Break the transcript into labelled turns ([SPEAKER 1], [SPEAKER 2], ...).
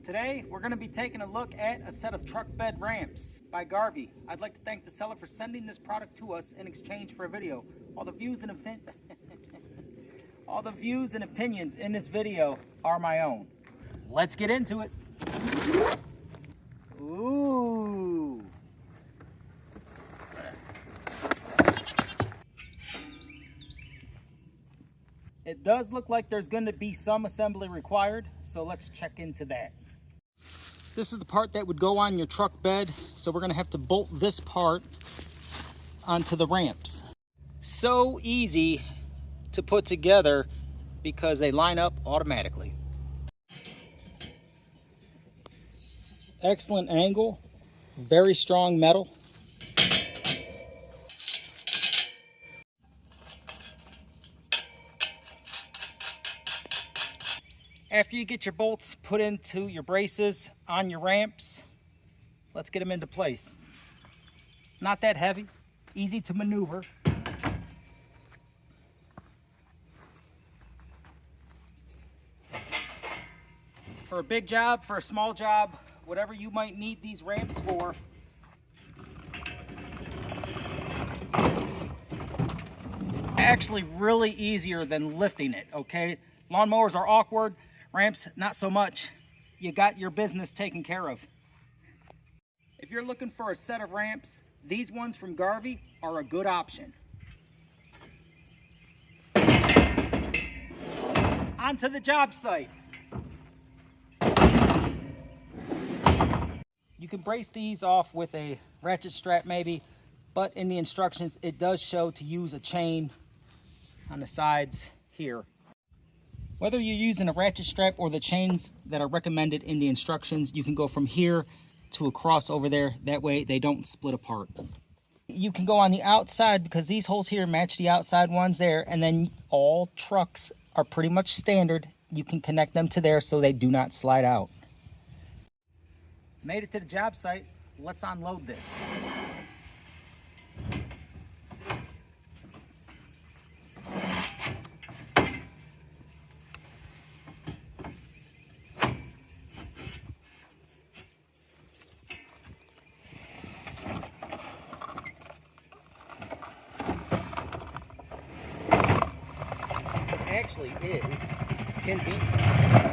[SPEAKER 1] Today, we're going to be taking a look at a set of truck bed ramps by Garvee. I'd like to thank the seller for sending this product to us in exchange for a video. All the views and opinions in this video are my own. Let's get into it. Ooh. It does look like there's going to be some assembly required, so let's check into that. This is the part that would go on your truck bed, so we're going to have to bolt this part onto the ramps. So easy to put together because they line up automatically. Excellent angle, very strong metal. After you get your bolts put into your braces on your ramps, let's get them into place. Not that heavy, easy to maneuver. For a big job, for a small job, whatever you might need these ramps for, it's actually really easier than lifting it, okay? Lawnmowers are awkward. Ramps, not so much. You got your business taken care of. If you're looking for a set of ramps, these ones from Garvee are a good option. Onto the job site. You can brace these off with a ratchet strap maybe, but in the instructions it does show to use a chain on the sides here. Whether you're using a ratchet strap or the chains that are recommended in the instructions, you can go from here to across over there. That way they don't split apart. You can go on the outside because these holes here match the outside ones there, and then all trucks are pretty much standard. You can connect them to there so they do not slide out. Made it to the job site. Let's unload this. Actually can be